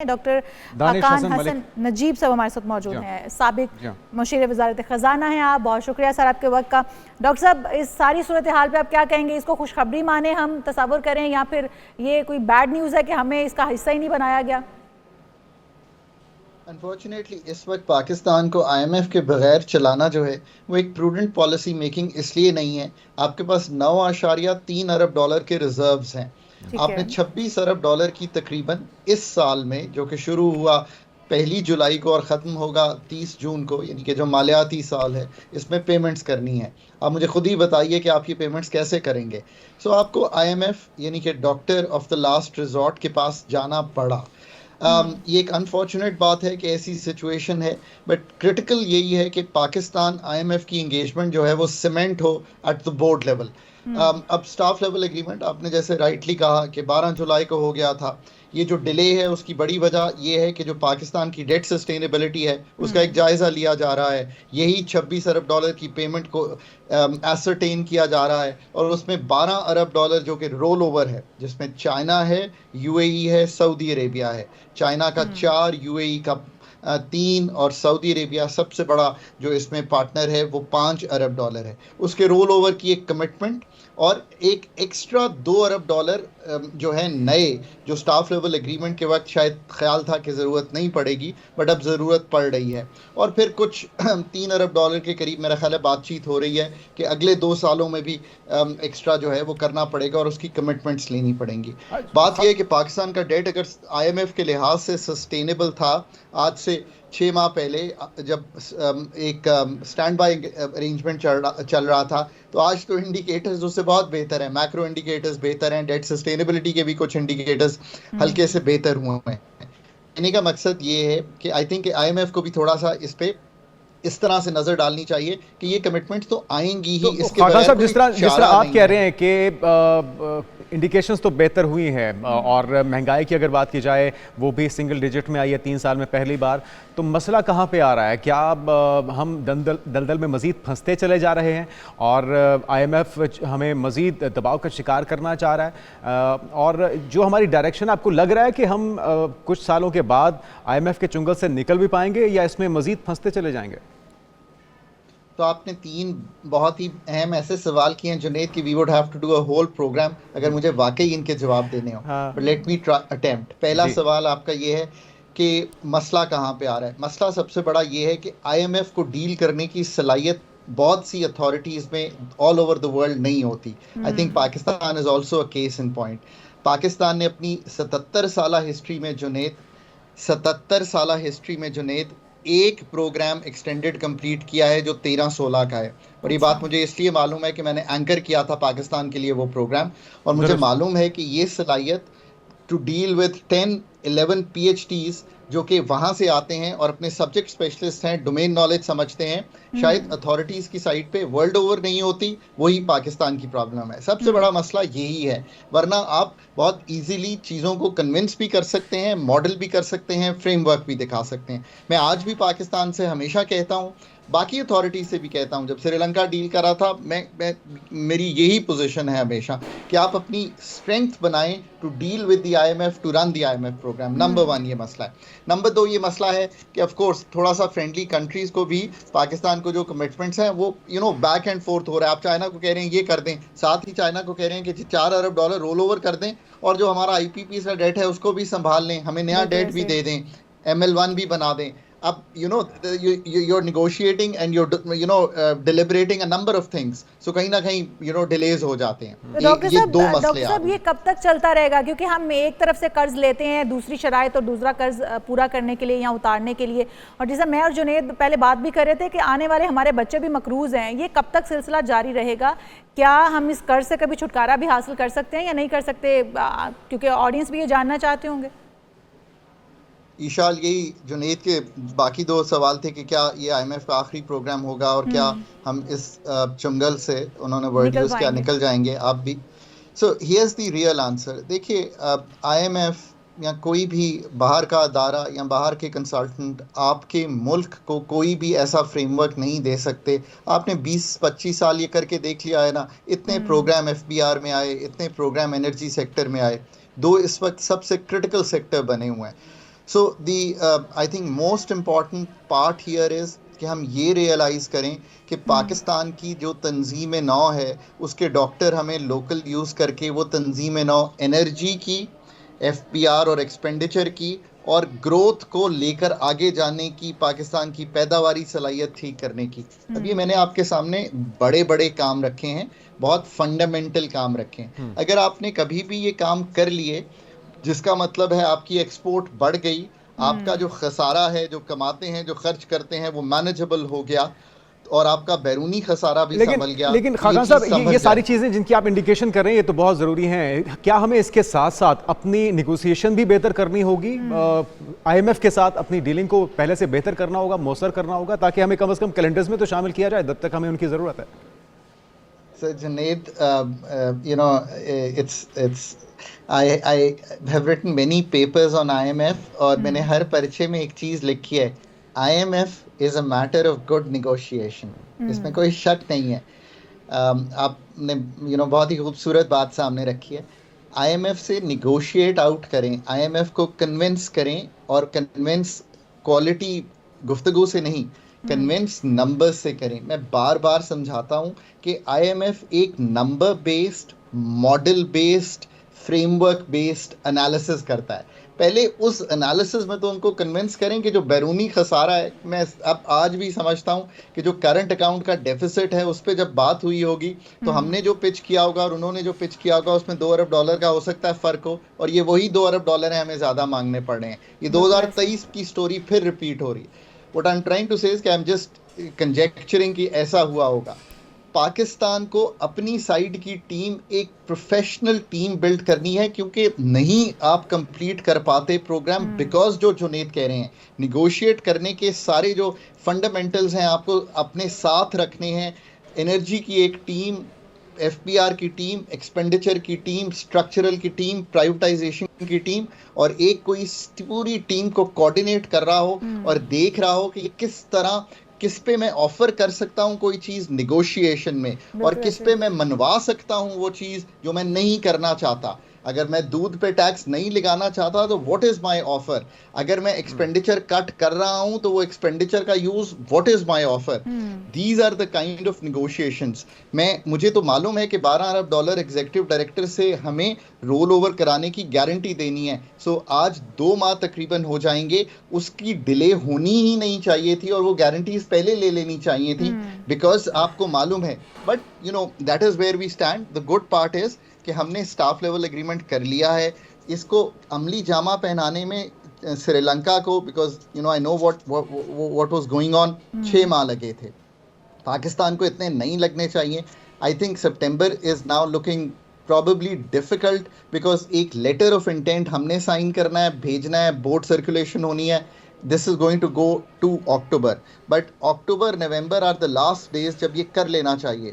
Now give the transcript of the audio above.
Doctor Danish अकान Hasan Hasan Najeeb साहब हमारे साथ मौजूद हैं, साबिक मुशीर वज़ारत ख़ज़ाना हैं आप। बहुत शुक्रिया सर आपके वक्त का। डॉक्टर साहब, इस सारी सूरत हाल पे आप क्या कहेंगे? इसको खुशखबरी माने हम तसव्वुर करें या फिर ये कोई बैड न्यूज़ है कि हमें इसका हिस्सा ही नहीं बनाया गया? अनफॉर्चुनेटली इस वक्त पाकिस्तान को आईएमएफ के बगैर चलाना जो है वो एक प्रूडेंट पॉलिसी मेकिंग इसलिए नहीं है। आपके पास 9.3 अरब डॉलर के रिजर्व्स हैं। आपने 26 अरब डॉलर की तकरीबन इस साल में, जो कि शुरू हुआ 1 जुलाई को और ख़त्म होगा 30 जून को, यानी कि जो मालियाती साल है, इसमें पेमेंट्स करनी है। आप मुझे खुद ही बताइए कि आप ये पेमेंट्स कैसे करेंगे। सो आपको आईएमएफ यानी कि doctor of the last resort के पास जाना पड़ा। ये एक अनफॉर्चुनेट बात है कि ऐसी सिचुएशन है, बट क्रिटिकल यही है कि पाकिस्तान आईएमएफ की इंगेजमेंट जो है वो सीमेंट हो एट द बोर्ड लेवल। अब स्टाफ लेवल एग्रीमेंट आपने जैसे राइटली कहा कि 12 जुलाई को हो गया था। ये जो डिले है उसकी बड़ी वजह ये है कि जो पाकिस्तान की डेट सस्टेनेबिलिटी है उसका एक जायज़ा लिया जा रहा है। यही 26 अरब डॉलर की पेमेंट को एसरटेन किया जा रहा है और उसमें 12 अरब डॉलर जो कि रोल ओवर है, जिसमें चाइना है, यूएई है, सऊदी अरेबिया है। चाइना का 4, यूएई का 3 और सऊदी अरेबिया सबसे बड़ा जो इसमें पार्टनर है वो 5 अरब डॉलर है। उसके रोल ओवर की एक कमिटमेंट और एक एक्स्ट्रा 2 अरब डॉलर जो है नए, जो स्टाफ लेवल एग्रीमेंट के वक्त शायद ख्याल था कि ज़रूरत नहीं पड़ेगी, बट अब ज़रूरत पड़ रही है। और फिर कुछ 3 अरब डॉलर के करीब मेरा ख्याल है बातचीत हो रही है कि अगले 2 सालों में भी एक्स्ट्रा जो है वो करना पड़ेगा और उसकी कमिटमेंट्स लेनी पड़ेंगी। बात यह है कि पाकिस्तान का डेट अगर आईएमएफ के लिहाज से सस्टेनेबल था आज से 6 माह पहले, जब एक स्टैंड बाय अरेंजमेंट चल रहा था, तो आज तो इंडिकेटर्स उससे बहुत बेहतर है। मैक्रो इंडिकेटर्स बेहतर हैं, डेट सस्टेनेबिलिटी के भी कुछ इंडिकेटर्स हल्के से बेहतर हुए हैं। कहने का मकसद ये है कि आई थिंक आईएमएफ को भी थोड़ा सा इस पे इस तरह से नजर डालनी चाहिए कि ये कमिटमेंट तो आएंगी ही। तो इसके बगैर साहब जिस तरह आप कह रहे हैं कि इंडिकेशंस तो बेहतर हुई हैं और महंगाई की अगर बात की जाए वो भी सिंगल डिजिट में आई है 3 साल में पहली बार, तो मसला कहाँ पे आ रहा है? क्या हम दलदल में मज़ीद फंसते चले जा रहे हैं और आईएमएफ हमें मज़ीद दबाव का शिकार करना चाह रहा है? और जो हमारी डायरेक्शन, आपको लग रहा है कि हम कुछ सालों के बाद आईएमएफ के चुंगल से निकल भी पाएंगे या इसमें मज़ीद फंसते चले जाएंगे? तो आपने 3 बहुत ही अहम ऐसे सवाल किए हैं जुनेद कि we would have to do a whole programme अगर मुझे वाकई इनके जवाब देने हो। But let me try attempt. पहला सवाल आपका ये है कि मसला कहाँ पे आ रहा है। मसला सबसे बड़ा ये है कि आईएमएफ को डील करने की सलाहियत बहुत सी अथॉरिटीज़ में ऑल ओवर द वर्ल्ड नहीं होती। I think Pakistan is also a case in point. Pakistan ने अपनी 77 साल हिस्ट्री में जुनेद, 77 साल हिस्ट्री में जुनेद एक प्रोग्राम एक्सटेंडेड कंप्लीट किया है जो 13-16 का है। और ये बात मुझे इसलिए मालूम है कि मैंने एंकर किया था पाकिस्तान के लिए वो प्रोग्राम, और मुझे मालूम है कि ये सलाहियत टू डील विद 10-11 PhDs जो कि वहाँ से आते हैं और अपने सब्जेक्ट स्पेशलिस्ट हैं, डोमेन नॉलेज समझते हैं, शायद अथॉरिटीज़ की साइड पे वर्ल्ड ओवर नहीं होती। वही पाकिस्तान की प्रॉब्लम है। सबसे बड़ा मसला यही है। वरना आप बहुत इजीली चीज़ों को कन्विंस भी कर सकते हैं, मॉडल भी कर सकते हैं, फ्रेमवर्क भी दिखा सकते हैं। मैं आज भी पाकिस्तान से हमेशा कहता हूँ, बाकी अथॉरिटी से भी कहता हूँ, जब श्रीलंका डील करा था मेरी यही पोजीशन है हमेशा कि आप अपनी स्ट्रेंथ बनाएं to deal with the IMF, to run the IMF programme. Number 1 ये मसला है। नंबर 2 ये मसला है कि ऑफ कोर्स थोड़ा सा फ्रेंडली कंट्रीज़ को भी पाकिस्तान को जो कमिटमेंट्स हैं वो बैक एंड फोर्थ हो रहा है। आप चाइना को कह रहे हैं ये कर दें, साथ ही चाइना को कह रहे हैं कि 4 अरब डॉलर रोल ओवर कर दें और जो हमारा आईपीपी का डेट है उसको भी संभाल लें, हमें नया डेट भी दे दें, ML1 भी बना दें। अब you're negotiating and you're deliberating a number of things, so कहीं ना कहीं delays हो जाते हैं। ये दो मसले। डॉक्टर साहब, ये कब तक चलता रहेगा? क्योंकि हम एक तरफ से कर्ज लेते हैं दूसरी शराइत और दूसरा कर्ज पूरा करने के लिए या उतारने के लिए, और जैसा मैं और जुनेद पहले बात भी कर रहे थे कि आने वाले हमारे बच्चे भी मकरूज हैं। ये कब तक सिलसिला जारी रहेगा? क्या हम इस कर्ज से कभी छुटकारा भी हासिल कर सकते हैं या नहीं कर सकते? क्योंकि ऑडियंस भी ये जानना चाहते होंगे। ईशाल, यही जुनेद के बाकी 2 सवाल थे कि क्या ये आईएमएफ का आखिरी प्रोग्राम होगा और क्या हम इस चुंगल से, उन्होंने वर्ड यूज़ किया, निकल जाएंगे आप भी। So here's the real answer. देखिए, आईएमएफ या कोई भी बाहर का अदारा या बाहर के कंसल्टेंट आपके मुल्क को कोई भी ऐसा फ्रेमवर्क नहीं दे सकते। आपने 20-25 साल ये करके देख लिया है ना। इतने प्रोग्राम FBR में आए, इतने प्रोग्राम एनर्जी सेक्टर में आए, 2 इस वक्त सबसे क्रिटिकल सेक्टर बने हुए हैं। So the I think most important part here is कि हम ये रियलाइज़ करें कि पाकिस्तान की जो तंजीम नौ है उसके डॉक्टर हमें लोकल यूज़ करके वो तंजीम नौ एनर्जी की, FPR और एक्सपेंडिचर की और ग्रोथ को लेकर आगे जाने की, पाकिस्तान की पैदावारी सलाहियत ठीक करने की। अभी मैंने आपके सामने बड़े बड़े काम रखे हैं, बहुत फंडामेंटल काम रखे हैं। अगर आपने कभी भी ये काम कर लिए, जिसका मतलब है आपकी एक्सपोर्ट बढ़ गई, आपका जो खसारा है, जो कमाते हैं, जो खर्च करते हैं, वो मैनेजेबल हो गया और आपका बैरूनी खसारा भी संभल गया। लेकिन खाकान साहब, ये सारी चीजें जिनकी आप इंडिकेशन कर रहे हैं ये तो बहुत जरूरी हैं। क्या हमें इसके साथ साथ अपनी नेगोशिएशन भी बेहतर करनी होगी? IMF के साथ अपनी डीलिंग को पहले से बेहतर करना होगा, मौसर करना होगा, ताकि हमें कम से कम कैलेंडर्स में तो शामिल किया जाए जब तक हमें उनकी जरूरत है। Sir Junaid, you know, I have written many papers on IMF और मैंने हर परिचय में एक चीज़ लिखी है, IMF is a matter of good negotiation। इसमें कोई शक नहीं है। आपने बहुत ही खूबसूरत बात सामने रखी है। IMF से निगोशिएट आउट करें, IMF को कन्विंस करें, और कन्विंस क्वालिटी गुफ्तगू से नहीं, कन्विंस नंबर से करें। मैं बार बार समझाता हूँ कि IMF एक number based, model based, framework based analysis करता है। पहले उस एनालिसिस में तो उनको कन्विंस करें कि जो बैरूनी खसारा है, मैं अब आज भी समझता हूँ कि जो करंट अकाउंट का डेफिसिट है उस पर जब बात हुई होगी तो हमने जो पिच किया होगा और उन्होंने जो पिच किया होगा उसमें $2 अरब का हो सकता है फ़र्क हो, और ये वही $2 अरब है हमें ज़्यादा मांगने पड़ रहे हैं। ये 2023 की स्टोरी फिर रिपीट हो रही है। What I am trying to say is कि आई एम जस्ट कंजेक्चरिंग कि ऐसा हुआ होगा। पाकिस्तान को अपनी साइड की टीम, एक प्रोफेशनल टीम बिल्ड करनी है, क्योंकि नहीं आप कंप्लीट कर पाते प्रोग्राम, बिकॉज जो जुनेद कह रहे हैं, निगोशिएट करने के सारे जो फंडामेंटल्स हैं आपको अपने साथ रखने हैं। एनर्जी की एक टीम, FPR की टीम, एक्सपेंडिचर की टीम, स्ट्रक्चरल की टीम, प्राइवेटाइजेशन की टीम, और एक कोई पूरी टीम को कोऑर्डिनेट कर रहा हो और देख रहा हो कि किस तरह, किस पे मैं ऑफर कर सकता हूं कोई चीज निगोशिएशन में, और किस पे मैं मनवा सकता हूं वो चीज जो मैं नहीं करना चाहता। अगर मैं दूध पे टैक्स नहीं लगाना चाहता तो व्हाट इज माय ऑफर। अगर मैं एक्सपेंडिचर कट कर रहा हूं तो वो एक्सपेंडिचर का use, what is my offer. These are the kind of negotiations. मुझे तो मालूम है कि $12 अरब एग्जीक्यूटिव डायरेक्टर से हमें रोल ओवर कराने की गारंटी देनी है। सो आज 2 माह तकरीबन हो जाएंगे, उसकी डिले होनी ही नहीं चाहिए थी और वो गारंटीज पहले ले लेनी चाहिए थी, बिकॉज आपको मालूम है। But that is where we stand. The good part is कि हमने स्टाफ लेवल एग्रीमेंट कर लिया है। इसको अमली जामा पहनाने में श्रीलंका को, because I know what was going on, 6 माह लगे थे। पाकिस्तान को इतने नहीं लगने चाहिए। I think September is now looking probably difficult, because एक लेटर ऑफ इंटेंट हमने साइन करना है, भेजना है, बोर्ड सर्कुलेशन होनी है। This is going to go to October, but October, November are the last days जब ये कर लेना चाहिए।